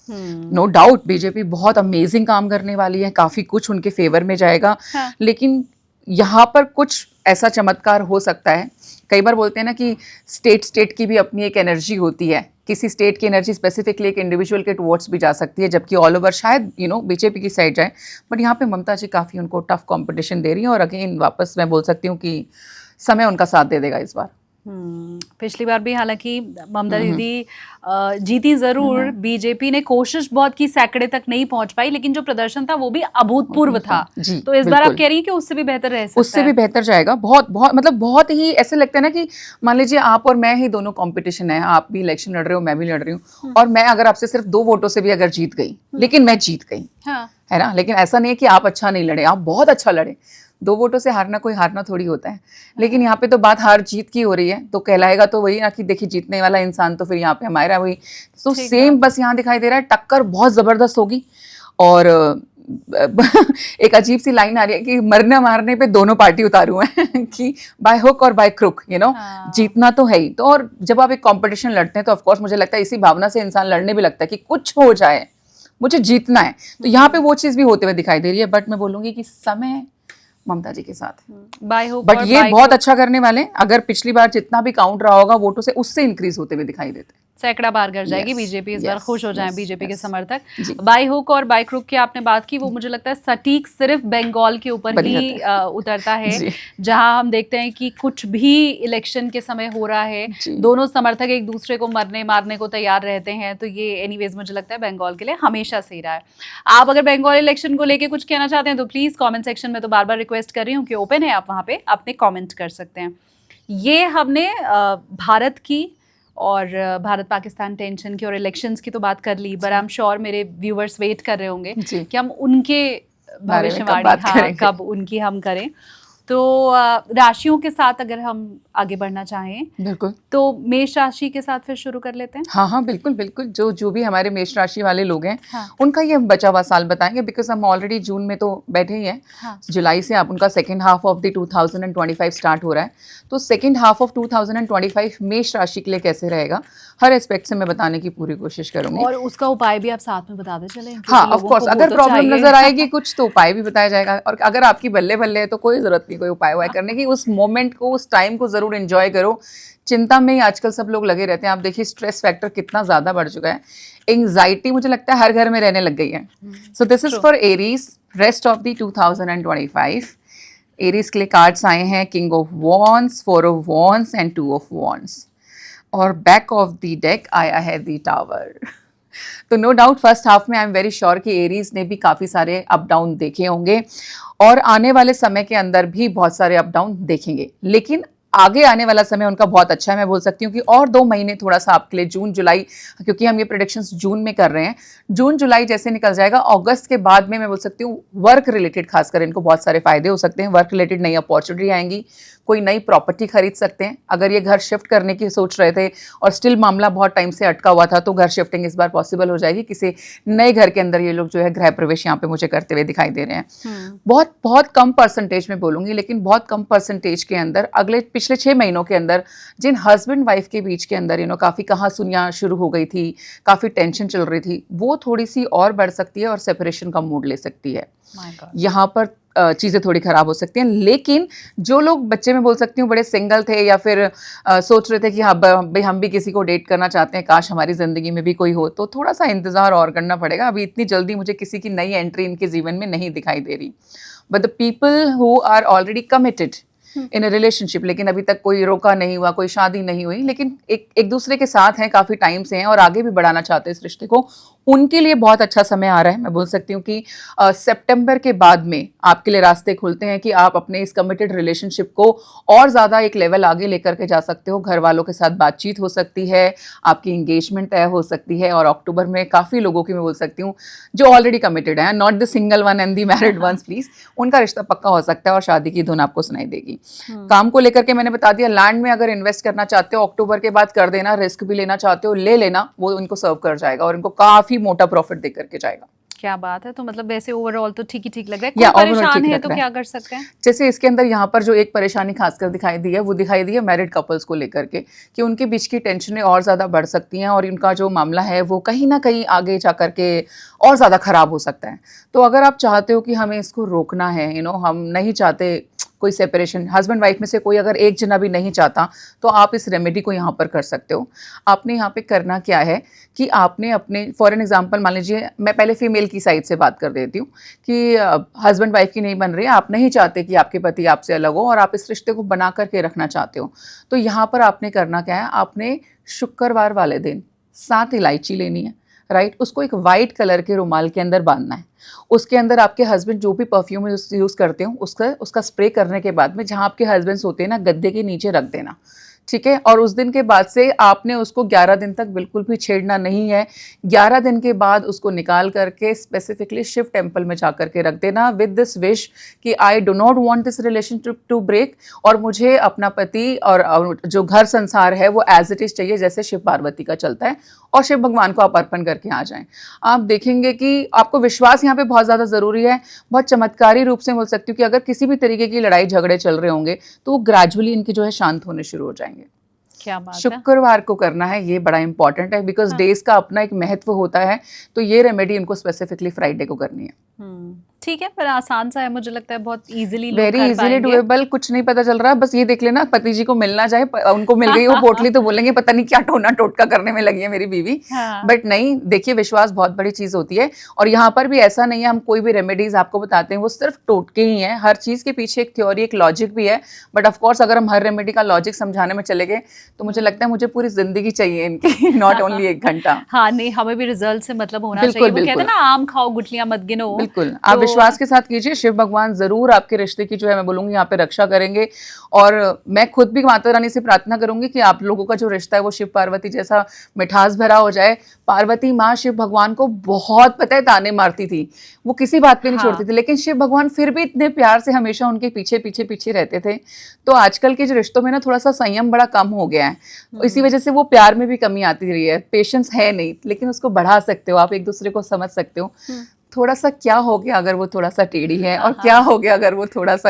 Speaker 2: नो डाउट बीजेपी बहुत अमेजिंग काम करने वाली है, काफी कुछ उनके फेवर में जाएगा।
Speaker 1: हाँ।
Speaker 2: लेकिन यहाँ पर कुछ ऐसा चमत्कार हो सकता है। कई बार बोलते हैं ना कि स्टेट की भी अपनी एक एनर्जी होती है, किसी स्टेट की एनर्जी स्पेसिफिकली एक इंडिविजुअल के टुवर्ड्स भी जा सकती है, जबकि ऑल ओवर शायद बीजेपी की साइड जाए। बट यहाँ पे ममता जी काफ़ी उनको टफ कंपटीशन दे रही हैं, और अगेन वापस मैं बोल सकती हूँ कि समय उनका साथ दे देगा इस बार।
Speaker 1: पिछली बार भी हालांकि ममता दीदी जीती जरूर, बीजेपी ने कोशिश बहुत की, सैकड़े तक नहीं पहुंच पाई, लेकिन जो प्रदर्शन था वो भी अभूतपूर्व था।
Speaker 2: जी,
Speaker 1: तो इस बार आप
Speaker 2: बिल्कुल।
Speaker 1: कह रही हैं कि उससे भी बेहतर रह सकता
Speaker 2: उससे भी बेहतर जाएगा। बहुत बहुत मतलब बहुत ही ऐसे लगता है ना कि मान लीजिए आप और मैं ही दोनों कंपटीशन है, आप भी इलेक्शन लड़ रहे हो, मैं भी लड़ रही हूँ, और मैं अगर आपसे सिर्फ 2 वोटों से भी अगर जीत गई, लेकिन मैं जीत गई,
Speaker 1: हाँ।
Speaker 2: है ना। लेकिन ऐसा नहीं है कि आप अच्छा नहीं लड़े, आप बहुत अच्छा लड़े। 2 वोटों से हारना कोई हारना थोड़ी होता है। लेकिन यहाँ पे तो बात हार जीत की हो रही है, तो कहलाएगा तो वही ना कि देखिए जीतने वाला इंसान तो फिर यहाँ पे हमारा वही। तो सेम बस यहाँ दिखाई दे रहा है, टक्कर बहुत जबरदस्त होगी। और एक अजीब सी लाइन आ रही है कि मरने मारने पे दोनों पार्टी उतारू हैं कि बाय हुक और बाय क्रुक, जीतना तो है ही। तो और जब आप एक कंपटीशन लड़ते हैं तो ऑफकोर्स मुझे लगता है इसी भावना से इंसान लड़ने भी लगता है कि कुछ हो जाए, मुझे जीतना है। तो यहाँ पे वो चीज भी होते हुए दिखाई दे रही है। बट मैं बोलूंगी कि समय ममता जी के साथ है।
Speaker 1: बाय हुक
Speaker 2: बट ये बहुत अच्छा करने वाले, अगर पिछली बार जितना भी काउंट रहा होगा वोटों से, उससे इंक्रीज होते हुए दिखाई देते हैं।
Speaker 1: सैकड़ा पार कर जाएगी
Speaker 2: Yes,
Speaker 1: बीजेपी इस बार।
Speaker 2: yes,
Speaker 1: खुश हो जाएं
Speaker 2: yes,
Speaker 1: बीजेपी के
Speaker 2: yes.
Speaker 1: समर्थक।
Speaker 2: जी।
Speaker 1: बाय हुक और बाय क्रुक की आपने बात की, वो मुझे लगता है सटीक सिर्फ बंगाल के ऊपर
Speaker 2: बनी
Speaker 1: ही
Speaker 2: रहता है।
Speaker 1: उतरता है,
Speaker 2: जी।
Speaker 1: जहां हम देखते हैं कि कुछ भी इलेक्शन के समय हो रहा है,
Speaker 2: जी।
Speaker 1: दोनों समर्थक एक दूसरे को मरने मारने को तैयार रहते हैं। तो ये एनीवेज मुझे लगता है बंगाल के लिए हमेशा से ही रहा है। आप अगर बंगाल इलेक्शन को लेके कुछ कहना चाहते हैं तो प्लीज कॉमेंट सेक्शन में, तो बार बार रिक्वेस्ट कर रही हूँ कि ओपन है, आप वहाँ पे अपने कॉमेंट कर सकते हैं। ये हमने भारत की और भारत पाकिस्तान टेंशन की और इलेक्शंस की तो बात कर ली, बट आई एम श्योर मेरे व्यूअर्स वेट कर रहे होंगे कि हम उनके भविष्यवाणी कब उनकी हम करें। तो राशियों के साथ अगर हम आगे बढ़ना चाहें,
Speaker 2: बिल्कुल,
Speaker 1: तो मेष राशि के साथ फिर शुरू कर लेते हैं।
Speaker 2: हाँ बिल्कुल बिल्कुल। जो भी हमारे मेष राशि वाले लोग हैं,
Speaker 1: हाँ।
Speaker 2: उनका ये हम बचा हुआ साल बताएंगे, बिकॉज हम ऑलरेडी जून में तो बैठे ही हैं।
Speaker 1: हाँ।
Speaker 2: जुलाई से आप उनका second half of the 2025 start हो रहा है। तो सेकेंड हाफ ऑफ 2025 मेष राशि के लिए कैसे रहेगा, हर एस्पेक्ट से मैं बताने की पूरी कोशिश करूंगी,
Speaker 1: और उसका उपाय भी आप साथ में बताते चलें।
Speaker 2: हाँ ऑफ कोर्स, अगर प्रॉब्लम नजर आएगी कुछ तो उपाय भी बताया जाएगा। और अगर आपकी बल्ले बल्ले है तो कोई जरूरत नहीं कोई उपाय करने की, उस मोमेंट को, उस टाइम को जरूर एंजॉय करो। चिंता में ही आजकल सब लोग लगे रहते हैं। आप देखिए स्ट्रेस फैक्टर कितना ज्यादा बढ़ चुका है, एंजाइटी मुझे लगता है हर घर में रहने लग गई है। सो this is for Aries rest of the 2025। Aries के लिए कार्ड्स आए हैं king of wands, 4 of wands and 2 of wands, और बैक ऑफ द डेक आया है द टावर। तो नो डाउट फर्स्ट हाफ में आई एम वेरी श्योर कि एरीज ने भी काफी सारे अप डाउन देखे होंगे, और आने वाले समय के अंदर भी बहुत सारे अप डाउन देखेंगे। लेकिन आगे आने वाला समय उनका बहुत अच्छा है। मैं बोल सकती हूँ कि और 2 महीने थोड़ा सा आपके लिए, जून जुलाई, क्योंकि हम ये प्रेडिक्शंस जून में कर रहे हैं, जून जुलाई जैसे निकल जाएगा, अगस्त के बाद में मैं बोल सकती हूँ वर्क रिलेटेड खासकर इनको बहुत सारे फायदे हो सकते हैं। वर्क रिलेटेड नई अपॉर्चुनिटी आएंगी, कोई नई प्रॉपर्टी खरीद सकते हैं। अगर ये घर शिफ्ट करने की सोच रहे थे और स्टिल मामला बहुत टाइम से अटका हुआ था, तो घर शिफ्टिंग इस बार पॉसिबल हो जाएगी। किसी नए घर के अंदर ये लोग जो है गृह प्रवेश यहाँ पे मुझे करते हुए दिखाई दे रहे हैं। बहुत बहुत कम परसेंटेज में बोलूंगी, लेकिन बहुत कम परसेंटेज के अंदर अगले पिछले 6 महीनों के अंदर जिन हस्बैंड वाइफ के बीच के अंदर काफी कहासुनियां शुरू हो गई थी, काफी टेंशन चल रही थी, वो थोड़ी सी और बढ़ सकती है और सेपरेशन का मूड ले सकती है। यहाँ पर चीज़ें थोड़ी खराब हो सकती हैं। लेकिन जो लोग बच्चे में बोल सकती हूँ बड़े सिंगल थे, या फिर सोच रहे थे कि हाँ भाई हम भी किसी को डेट करना चाहते हैं, काश हमारी ज़िंदगी में भी कोई हो, तो थोड़ा सा इंतज़ार और करना पड़ेगा। अभी इतनी जल्दी मुझे किसी की नई एंट्री इनके जीवन में नहीं दिखाई दे रही। But the people who are already committed in a relationship, लेकिन अभी तक कोई रोका नहीं हुआ, कोई शादी नहीं हुई, लेकिन एक दूसरे के साथ हैं, काफ़ी टाइम से हैं और आगे भी बढ़ाना चाहते हैं इस रिश्ते को, उनके लिए बहुत अच्छा समय आ रहा है। मैं बोल सकती हूँ कि सितंबर के बाद में आपके लिए रास्ते खुलते हैं कि आप अपने इस कमिटेड रिलेशनशिप को और ज़्यादा एक लेवल आगे लेकर के जा सकते हो। घर वालों के साथ बातचीत हो सकती है, आपकी इंगेजमेंट तय हो सकती है, और अक्टूबर में काफ़ी लोगों की मैं बोल सकती हूँ जो ऑलरेडी कमिटेड हैं, not the single one and the married ones please, उनका रिश्ता पक्का हो सकता है और शादी की धुन आपको सुनाई देगी। काम को लेकर के मैंने बता दिया, लैंड में अगर इन्वेस्ट करना चाहते हो अक्टूबर के बाद कर देना, रिस्क भी लेना चाहते हो ले लेना, वो इनको सर्व कर जाएगा और इनको काफी मोटा प्रॉफिट दे करके जाएगा।
Speaker 1: क्या बात है। तो मतलब वैसे ओवरऑल तो ठीक ही लग रहा है।
Speaker 2: या
Speaker 1: कोई
Speaker 2: overall
Speaker 1: परेशान
Speaker 2: ठीक
Speaker 1: है
Speaker 2: लग
Speaker 1: तो
Speaker 2: रहा है।
Speaker 1: क्या कर सकते हैं?
Speaker 2: जैसे इसके अंदर यहाँ पर जो एक परेशानी खासकर दिखाई दी है वो दिखाई दी है मैरिड कपल्स को लेकर के, कि उनके बीच की टेंशनें और ज़्यादा बढ़ सकती हैं और इनका जो मामला है वो कहीं ना कहीं आगे जा कर के और ज़्यादा ख़राब हो सकता है। तो अगर आप चाहते हो कि हमें इसको रोकना है, हम नहीं चाहते कोई सेपरेशन, हस्बैंड वाइफ में से कोई अगर एक जना भी नहीं चाहता, तो आप इस रेमेडी को यहाँ पर कर सकते हो। आपने यहाँ पे करना क्या है कि आपने अपने, फॉर एन एग्जांपल मान लीजिए, मैं पहले फीमेल की साइड से बात कर देती हूँ कि हस्बैंड वाइफ की नहीं बन रही है, आप नहीं चाहते कि आपके पति आपसे अलग हो और आप इस रिश्ते को बना करके रखना चाहते हो, तो यहाँ पर आपने करना क्या है, आपने शुक्रवार वाले दिन 7 इलायची लेनी है, राइट, उसको एक वाइट कलर के रुमाल के अंदर बांधना है। उसके अंदर आपके हस्बैंड जो भी परफ्यूम यूज़ करते हो उसका स्प्रे करने के बाद में जहाँ आपके हस्बैंड सोते हैं ना, गद्दे के नीचे रख देना, ठीक है। और उस दिन के बाद से आपने उसको 11 दिन तक बिल्कुल भी छेड़ना नहीं है। 11 दिन के बाद उसको निकाल करके स्पेसिफिकली शिव टेम्पल में जा करके रख देना विद दिस विश कि I do not want this relationship to break, और मुझे अपना पति और जो घर संसार है वो एज इट इज चाहिए जैसे शिव पार्वती का चलता है, और शिव भगवान को आप अर्पण करके आ जाएं। आप देखेंगे कि आपको विश्वास यहाँ पे बहुत ज़्यादा ज़रूरी है। बहुत चमत्कारी रूप से बोल सकती हूँ कि अगर किसी भी तरीके की लड़ाई झगड़े चल रहे होंगे तो वो ग्रेजुअली इनके जो है शांत होने शुरू हो जाएंगे।
Speaker 1: क्या बात है।
Speaker 2: शुक्रवार को करना है, ये बड़ा इंपॉर्टेंट है बिकॉज डेज का अपना एक महत्व होता है, तो ये रेमेडी इनको स्पेसिफिकली फ्राइडे को करनी है।
Speaker 1: ठीक है, पर आसान सा है, मुझे लगता है बहुत इजीली
Speaker 2: वेरी इजीली डुएबल, कुछ नहीं पता चल रहा है, बस ये देख लेना पति जी को मिलना जाए, उनको मिल गई वो पोटली तो बोलेंगे पता नहीं क्या टोना टोटका करने में लगी है मेरी बीवी।
Speaker 1: हाँ।
Speaker 2: बट नहीं, देखिए विश्वास बहुत बड़ी चीज होती है, और यहाँ पर भी ऐसा नहीं है हम कोई भी रेमेडीज आपको बताते हैं वो सिर्फ टोटके ही हैं, हर चीज के पीछे एक थ्योरी, एक लॉजिक भी है। बट ऑफकोर्स अगर हम हर रेमेडी का लॉजिक समझाने में चले गए तो मुझे लगता है मुझे पूरी जिंदगी चाहिए इनकी, नॉट ओनली 1 घंटा।
Speaker 1: हाँ नहीं, हमें भी रिजल्ट से मतलब होना
Speaker 2: बिल्कुल,
Speaker 1: चाहिए। वो कहते
Speaker 2: बिल्कुल।
Speaker 1: हैं ना, आम खाओ गुठलियां मत गिनो।
Speaker 2: बिल्कुल, आप विश्वास के साथ कीजिए, शिव भगवान जरूर आपके रिश्ते की जो है मैं बोलूंगी यहाँ पे रक्षा करेंगे। और मैं खुद भी माता रानी से प्रार्थना करूंगी कि आप लोगों का जो रिश्ता है वो शिव पार्वती जैसा मिठास भरा हो जाए। पार्वती माँ शिव भगवान को बहुत पता है ताने मारती थी, वो किसी बात पे नहीं छोड़ती थी, लेकिन शिव भगवान फिर भी इतने प्यार से हमेशा उनके पीछे पीछे पीछे रहते थे। तो आजकल के जो रिश्तों में ना थोड़ा सा संयम बड़ा कम हो गया है, इसी वजह से वो प्यार में भी कमी आती रही है। पेशेंस है नहीं, लेकिन उसको बढ़ा सकते हो आप, एक दूसरे को समझ सकते हो। थोड़ा सा क्या हो गया अगर वो थोड़ा सा टेढ़ी है, और क्या हो गया अगर वो थोड़ा सा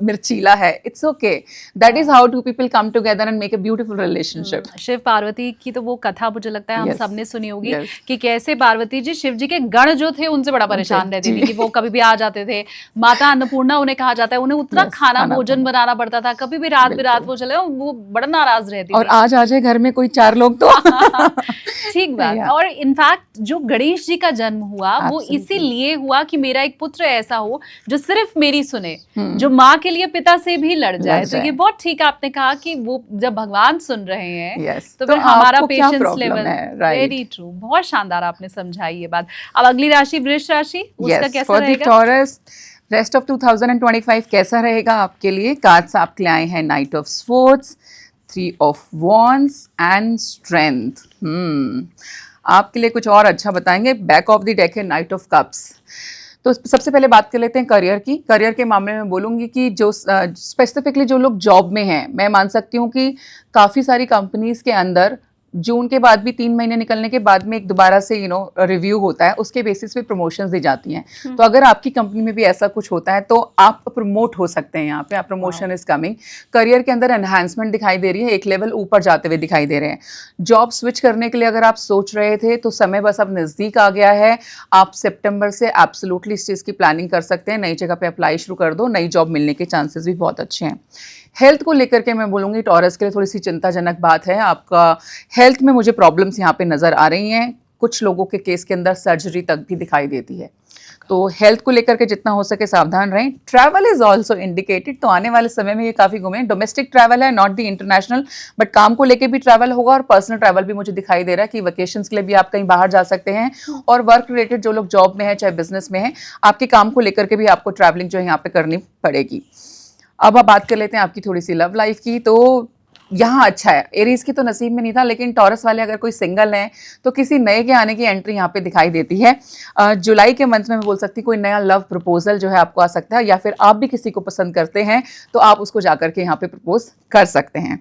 Speaker 2: मिर्चीला है, it's okay. That is how two people come together and make a beautiful relationship.
Speaker 1: Shiv Parvati की तो वो कथा मुझे लगता है हम
Speaker 2: Yes.
Speaker 1: सबने सुनी होगी
Speaker 2: Yes.
Speaker 1: कि कैसे पार्वती जी शिव जी के गण जो थे उनसे बड़ा परेशान रहती थी, कि वो कभी भी आ जाते थे। माता अन्नपूर्णा उन्हें कहा जाता है, उन्हें उतना
Speaker 2: Yes,
Speaker 1: खाना
Speaker 2: खाना
Speaker 1: भोजन बनाना पड़ता था, कभी भी रात बिरात वो चले वो बड़ा नाराज रहती
Speaker 2: और
Speaker 1: थी।
Speaker 2: आज आ जाए घर में कोई 4 लोग तो
Speaker 1: ठीक बात।
Speaker 2: Yeah.
Speaker 1: और इनफैक्ट जो गणेश जी का जन्म हुआ वो
Speaker 2: Absolutely.
Speaker 1: इसीलिए हुआ कि मेरा एक पुत्र ऐसा हो जो सिर्फ मेरी सुने, जो माँ के लिए पिता से भी लड़ जाए। तो ये बहुत ठीक आपने कहा कि वो जब भगवान सुन रहे हैं
Speaker 2: Yes.
Speaker 1: तो
Speaker 2: तो
Speaker 1: फिर हमारा
Speaker 2: आपको क्या
Speaker 1: पेशेंस
Speaker 2: problem
Speaker 1: लेवल।
Speaker 2: है, right.
Speaker 1: वेरी ट्रू, बहुत शानदार आपने समझाई ये बात। अब अगली राशि वृष राशि, उसका कैसा
Speaker 2: फॉर द
Speaker 1: रहेगा?
Speaker 2: टॉरस रेस्ट ऑफ 2025 कैसा रहेगा आपके लिए? कार्ड्स आपके लिए आए हैं knight of swords, 3 of wands and strength. आपके लिए कुछ और अच्छा बताएंगे। बैक ऑफ द डेक है नाइट ऑफ कप्स। तो सबसे पहले बात कर लेते हैं करियर की। करियर के मामले में बोलूँगी कि जो स्पेसिफिकली जो लोग जॉब में हैं, मैं मान सकती हूँ कि काफ़ी सारी कंपनीज़ के अंदर जून के बाद भी 3 महीने निकलने के बाद में एक दोबारा से रिव्यू होता है, उसके बेसिस पे प्रमोशंस दी जाती हैं। तो अगर आपकी कंपनी में भी ऐसा कुछ होता है तो आप प्रमोट हो सकते हैं। यहाँ पे आप प्रमोशन इज कमिंग, करियर के अंदर एनहांसमेंट दिखाई दे रही है, एक लेवल ऊपर जाते हुए दिखाई दे रहे हैं। जॉब स्विच करने के लिए अगर आप सोच रहे थे तो समय बस अब नज़दीक आ गया है। आप सितंबर से एब्सोल्युटली इस चीज़ की प्लानिंग कर सकते हैं, नई जगह पे अप्लाई शुरू कर दो, नई जॉब मिलने के चांसेस भी बहुत अच्छे हैं। हेल्थ को लेकर के मैं बोलूँगी टॉरस के लिए थोड़ी सी चिंताजनक बात है। आपका हेल्थ में मुझे प्रॉब्लम्स यहाँ पे नज़र आ रही हैं। कुछ लोगों के केस के अंदर सर्जरी तक भी दिखाई देती है। तो हेल्थ को लेकर के जितना हो सके सावधान रहें। ट्रैवल इज ऑल्सो इंडिकेटेड, तो आने वाले समय में ये काफ़ी घूमें। डोमेस्टिक ट्रैवल है, नॉट द इंटरनेशनल, बट काम को लेके भी ट्रैवल होगा और पर्सनल ट्रैवल भी मुझे दिखाई दे रहा है कि वेकेशंस के लिए भी आप कहीं बाहर जा सकते हैं। और वर्क रिलेटेड जो लोग जॉब में है चाहे बिजनेस में है, आपके काम को लेकर के भी आपको ट्रैवलिंग जो है यहाँ पे करनी पड़ेगी। अब आप बात कर लेते हैं आपकी थोड़ी सी लव लाइफ की। तो यहाँ अच्छा है, एरीज की तो नसीब में नहीं था, लेकिन टॉरस वाले अगर कोई सिंगल हैं तो किसी नए के आने की एंट्री यहाँ पे दिखाई देती है। जुलाई के मंथ में मैं बोल सकती हूँ कोई नया लव प्रपोजल जो है आपको आ सकता है, या फिर आप भी किसी को पसंद करते हैं तो आप उसको जाकर के यहाँ पे प्रपोज कर सकते हैं।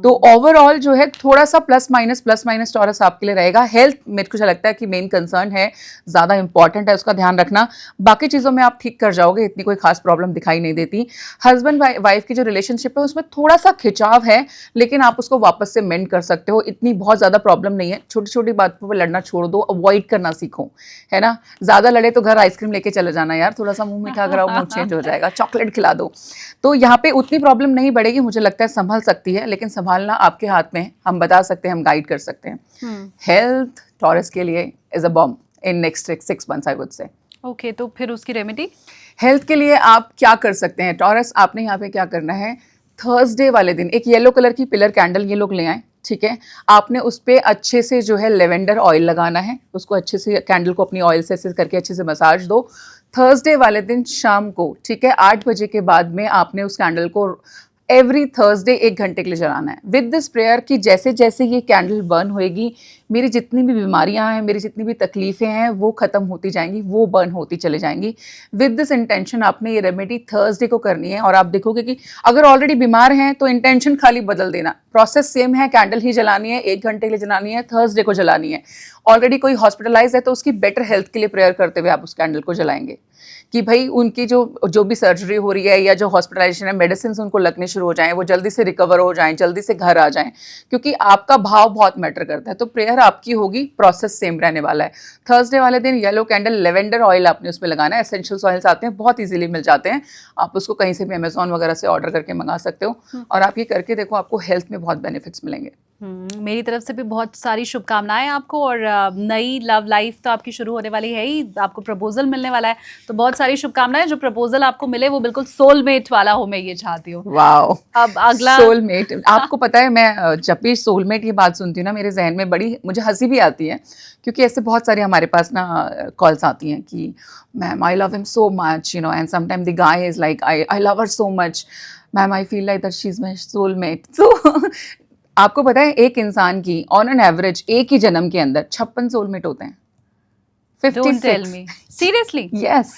Speaker 2: तो ओवरऑल जो है थोड़ा सा प्लस माइनस टॉरस आपके लिए रहेगा। हेल्थ मेरे को लगता है कि मेन कंसर्न है, ज़्यादा इंपॉर्टेंट है, उसका ध्यान रखना। बाकी चीज़ों में आप ठीक कर जाओगे, इतनी कोई खास प्रॉब्लम दिखाई नहीं देती। हस्बैंड वाइफ की जो रिलेशनशिप है उसमें थोड़ा सा खिंचाव है, लेकिन आप उसको वापस से मेंड कर सकते हो, इतनी बहुत ज़्यादा प्रॉब्लम नहीं है। छोटी छोटी बातों पर लड़ना छोड़ दो, अवॉइड करना सीखो, है ना। ज़्यादा लड़े तो घर आइसक्रीम लेके चले जाना यार, थोड़ा सा मुंह मीठा कराओ, मूड चेंज हो जाएगा, चॉकलेट खिला दो। तो यहाँ पे उतनी प्रॉब्लम नहीं बढ़ेगी, मुझे लगता है संभल सकती है, लेकिन संभालना आपके हाथ में है। हम बता सकते हैं, हम गाइड कर सकते हैं। हेल्थ टॉरस के लिए is a bomb in next 6 months I would say.
Speaker 1: Okay, तो फिर उसकी रेमेडी
Speaker 2: हेल्थ के लिए आप क्या कर सकते हैं टॉरस, आपने यहाँ पे क्या करना है, थर्सडे वाले दिन एक येलो कलर की पिलर कैंडल ये लोग ले आए, ठीक है। आपने उस पर अच्छे से जो है लेवेंडर ऑयल लगाना है, उसको अच्छे से कैंडल को अपनी ऑयल से ऐसे करके अच्छे से मसाज दो। थर्सडे वाले दिन शाम को, ठीक है, 8 बजे के बाद में आपने उस कैंडल को एवरी थर्सडे 1 घंटे के लिए जलाना है, विद दिस प्रेयर कि जैसे जैसे ये कैंडल बर्न होएगी, मेरी जितनी भी बीमारियां हैं, मेरी जितनी भी तकलीफें हैं, वो खत्म होती जाएंगी, वो बर्न होती चले जाएंगी। विद दिस इंटेंशन आपने ये रेमेडी थर्सडे को करनी है। और आप देखोगे कि अगर ऑलरेडी बीमार हैं तो इंटेंशन खाली बदल देना, प्रोसेस सेम है, कैंडल ही जलानी है, 1 घंटे के लिए जलानी है, थर्सडे को जलानी है। ऑलरेडी कोई हॉस्पिटलाइज है तो उसकी बेटर हेल्थ के लिए प्रेयर करते हुए आप उस कैंडल को जलाएंगे कि भाई उनकी जो भी सर्जरी हो रही है या जो हॉस्पिटलाइजेशन है, मेडिसिन उनको लगने शुरू हो जाएं, वो जल्दी से रिकवर हो जाएं, जल्दी से घर आ जाएं, क्योंकि आपका भाव बहुत मैटर करता है। तो प्रेयर आपकी होगी, प्रोसेस सेम रहने वाला है। थर्सडे वाले दिन येलो कैंडल, लेवेंडर ऑयल आपने उसमें लगाना है। एसेंशियल्स ऑयल्स आते हैं, बहुत ईजिली मिल जाते हैं, आप उसको कहीं से भी अमेजोन वगैरह से ऑर्डर करके मंगा सकते हो। और आप ये करके देखो, आपको हेल्थ में बहुत बेनिफिट्स मिलेंगे।
Speaker 1: मेरी तरफ से भी बहुत सारी शुभकामनाएं आपको। और नई लव लाइफ तो आपकी शुरू होने वाली है ही, आपको प्रपोजल मिलने वाला है, तो बहुत सारी शुभकामनाएं। जो प्रपोजल आपको मिले वो बिल्कुल सोलमेट वाला हो, मैं ये चाहती हूँ।
Speaker 2: वाओ,
Speaker 1: अब अगला
Speaker 2: सोलमेट। आपको पता है, मैं जब भी सोलमेट ये बात सुनती हूँ ना, मेरे जहन में बड़ी मुझे हंसी भी आती है, क्योंकि ऐसे बहुत सारे हमारे पास ना कॉल्स आती हैं कि ma'am I love him so much, you know, and sometime the guy is like I love her so much, ma'am I feel like that she is my soulmate. So आपको पता है एक इंसान की ऑन एन एवरेज एक ही जन्म के अंदर 56 सोलमेट होते हैं।
Speaker 1: Don't tell me. Seriously?
Speaker 2: Yes.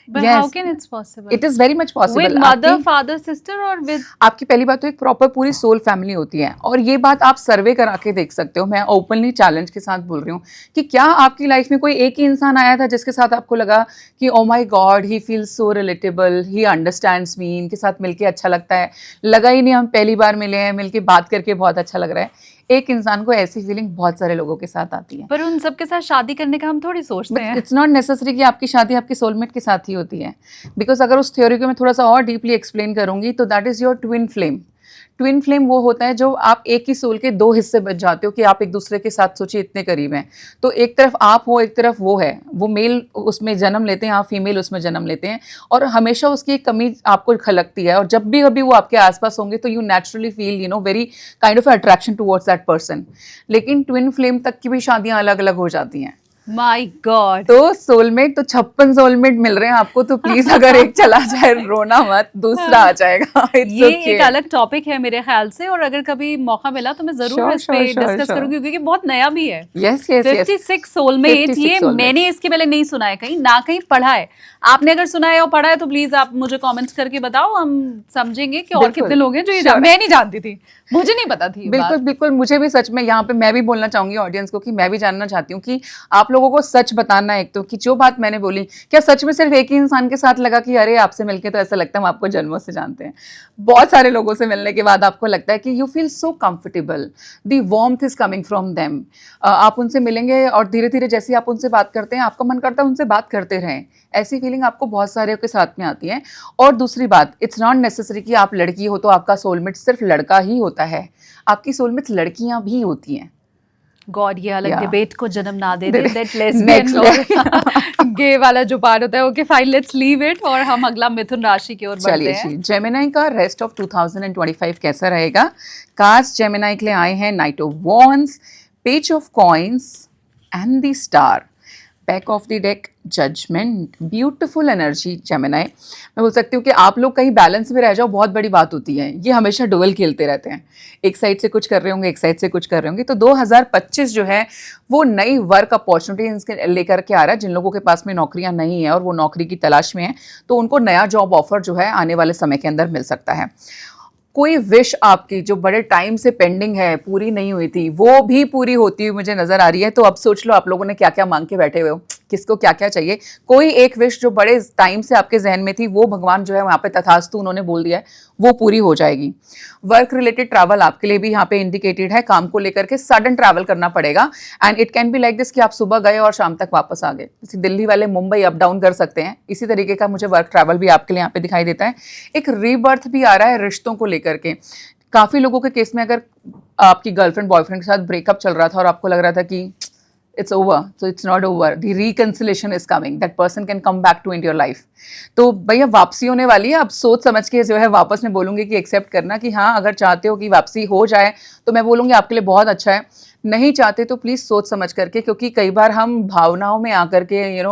Speaker 1: But how can it's possible?
Speaker 2: It is very much possible.
Speaker 1: With mother, father, sister और with
Speaker 2: आपकी पहली बात तो एक प्रॉपर पूरी सोल फैमिली होती है, और ये बात आप सर्वे करा के देख सकते हो। मैं ओपनली चैलेंज के साथ बोल रही हूँ कि क्या आपकी लाइफ में कोई एक ही इंसान आया था जिसके साथ आपको लगा कि oh my God he feels so relatable, he understands me, इनके साथ मिलके अच्छा लगता है। लगा ही नहीं, हम पहली बार मिले हैं, मिलके बात करके बहुत अच्छा लग रहा है। एक इंसान को ऐसी फीलिंग बहुत सारे लोगों के साथ आती है,
Speaker 1: पर उन सब के साथ शादी करने का हम थोड़ी सोचते हैं।
Speaker 2: इट्स नॉट नेसेसरी कि आपकी शादी आपके सोलमेट के साथ ही होती है। बिकॉज अगर उस थ्योरी को मैं थोड़ा सा और डीपली एक्सप्लेन करूंगी तो that is your twin flame. Twin flame वो होता है जो आप एक ही सोल के 2 हिस्से बच जाते हो, कि आप एक दूसरे के साथ सोचिए इतने करीब हैं, तो एक तरफ आप हो, एक तरफ वो है, वो मेल उसमें जन्म लेते हैं, आप फीमेल उसमें जन्म लेते हैं, और हमेशा उसकी एक कमी आपको खलकती है। और जब भी कभी वो आपके आसपास होंगे तो you naturally feel you know very kind of attraction towards that person. लेकिन ट्विन फ्लेम तक की भी शादियां अलग अलग हो जाती हैं।
Speaker 1: माय गॉड,
Speaker 2: तो सोलमेट तो 56 सोलमेट मिल रहे हैं आपको, तो प्लीज अगर एक चला जाए रोना मत, दूसरा आ जाएगा।
Speaker 1: ये एक अलग टॉपिक है मेरे ख्याल से, और अगर कभी मौका मिला तो मैं जरूर इस पे डिस्कस करूंगी, क्योंकि बहुत नया भी है।
Speaker 2: यस यस
Speaker 1: 56 सोलमेट, ये मैंने इसके पहले नहीं सुना है, कहीं ना कहीं पढ़ा है। आपने अगर सुना है और पढ़ा है तो प्लीज आप मुझे कमेंट्स करके बताओ, हम समझेंगे कि और कितने लोग हैं जो ये मैं नहीं जानती थी, मुझे नहीं पता थी।
Speaker 2: बिल्कुल बिल्कुल, मुझे भी सच में यहाँ पे मैं भी बोलना चाहूंगी ऑडियंस को कि मैं भी जानना चाहती हूँ कि आप लोगों को सच बताना है। एक तो कि जो बात मैंने बोली, क्या सच में सिर्फ एक ही इंसान के साथ लगा कि अरे आपसे मिलके तो ऐसा लगता है हम आपको जन्मों से जानते हैं। बहुत सारे लोगों से मिलने के बाद आपको लगता है कि you feel so comfortable, the warmth is coming from them. आप उनसे मिलेंगे और धीरे धीरे जैसे आप उनसे बात करते हैं, आपका मन करता है उनसे बात करते रहें। ऐसी फीलिंग आपको बहुत सारे के साथ में आती है। और दूसरी बात, इट्स नॉट नेसेसरी कि आप लड़की हो तो आपका सोलमेट सिर्फ लड़का ही होता है, आपकी सोलमेट लड़कियां भी होती हैं।
Speaker 1: गॉड ये अलग
Speaker 2: Yeah.
Speaker 1: डिबेट को जन्म ना दे
Speaker 2: दे
Speaker 1: दे
Speaker 2: दे।
Speaker 1: दैट लेस्बियन
Speaker 2: Next
Speaker 1: और गे वाला जो पार्ट होता है। Okay fine, let's leave it और हम अगला मिथुन राशि की ओर बढ़ते
Speaker 2: चलिए
Speaker 1: हैं।
Speaker 2: जी, जेमिनाई का रेस्ट ऑफ 2025 कैसा रहेगा? कार्ड्स जेमिनाई के लिए आए हैं knight of wands, page of coins and the star. Back of the deck judgement, beautiful energy Gemini. मैं बोल सकती हूँ कि आप लोग कहीं बैलेंस में रह जाओ, बहुत बड़ी बात होती है। ये हमेशा डुअल खेलते रहते हैं, एक साइड से कुछ कर रहे होंगे, एक साइड से कुछ कर रहे होंगे। तो 2025 जो है वो नई वर्क अपॉर्चुनिटी लेकर के आ रहा है। जिन लोगों के पास में नौकरियां नहीं है और वो नौकरी की तलाश में है, तो उनको नया जॉब ऑफर जो है आने वाले समय के अंदर मिल सकता है। कोई विश आपकी जो बड़े टाइम से पेंडिंग है, पूरी नहीं हुई थी, वो भी पूरी होती हुई मुझे नजर आ रही है। तो अब सोच लो आप लोगों ने क्या क्या मांग के बैठे हुए हो, किसको क्या क्या चाहिए। कोई एक विश जो बड़े टाइम से आपके जहन में थी, वो भगवान जो है वहाँ पे तथास्तु उन्होंने बोल दिया है, वो पूरी हो जाएगी। वर्क रिलेटेड ट्रैवल आपके लिए भी यहाँ पे इंडिकेटेड है। काम को लेकर के सडन ट्रैवल करना पड़ेगा and it can be like this कि आप सुबह गए और शाम तक वापस आ गए। जैसे दिल्ली वाले मुंबई अप डाउन कर सकते हैं, इसी तरीके का मुझे वर्क ट्रैवल भी आपके लिए यहाँ पे दिखाई देता है। एक रीबर्थ भी आ रहा है रिश्तों को लेकर के। काफी लोगों के केस में अगर आपकी गर्लफ्रेंड बॉयफ्रेंड के साथ ब्रेकअप चल रहा था और आपको लग रहा था कि it's over, so it's not over, the reconciliation is coming, that person can come back to into your life। तो भैया वापसी होने वाली है। अब सोच समझ के जो है वापस मैं बोलूँगी कि एक्सेप्ट करना कि हाँ, अगर चाहते हो कि वापसी हो जाए तो मैं बोलूँगी आपके लिए बहुत अच्छा है। नहीं चाहते तो प्लीज़ सोच समझ करके, क्योंकि कई बार हम भावनाओं में आकर के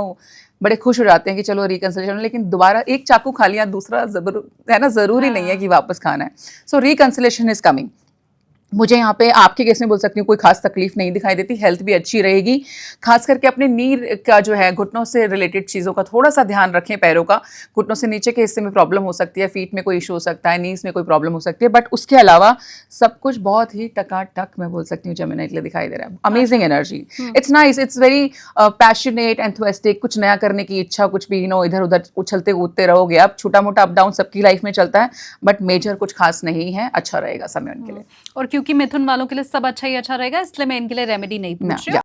Speaker 2: बड़े खुश हो जाते हैं कि चलो रिकंसिलिएशन, लेकिन दोबारा एक चाकू खा लिया, दूसरा है ना, ज़रूरी नहीं है कि वापस खाना है। सो रिकंसिलिएशन इज कमिंग। मुझे यहाँ पे आपके केस में बोल सकती हूँ कोई खास तकलीफ नहीं दिखाई देती। हेल्थ भी अच्छी रहेगी, खास करके अपने नी का जो है घुटनों से रिलेटेड चीज़ों का थोड़ा सा ध्यान रखें। पैरों का, घुटनों से नीचे के हिस्से में प्रॉब्लम हो सकती है, फीट में कोई इशू हो सकता है, नीज में कोई प्रॉब्लम हो सकती है, बट उसके अलावा सब कुछ बहुत ही टकाटक मैं बोल सकती हूँ जेमिनी के लिए दिखाई दे रहा है। Amazing energy, it's nice, it's very passionate, enthusiastic, कुछ नया करने की इच्छा, कुछ भी इधर उधर उछलते कूदते रहोगे। अब छोटा मोटा अप डाउन सबकी लाइफ में चलता है, बट मेजर कुछ खास नहीं है। अच्छा रहेगा समय उनके लिए।
Speaker 1: और क्योंकि मिथुन वालों के लिए सब अच्छा ही अच्छा रहेगा, इसलिए मैं इनके लिए रेमेडी नहीं पूछ रही हूँ।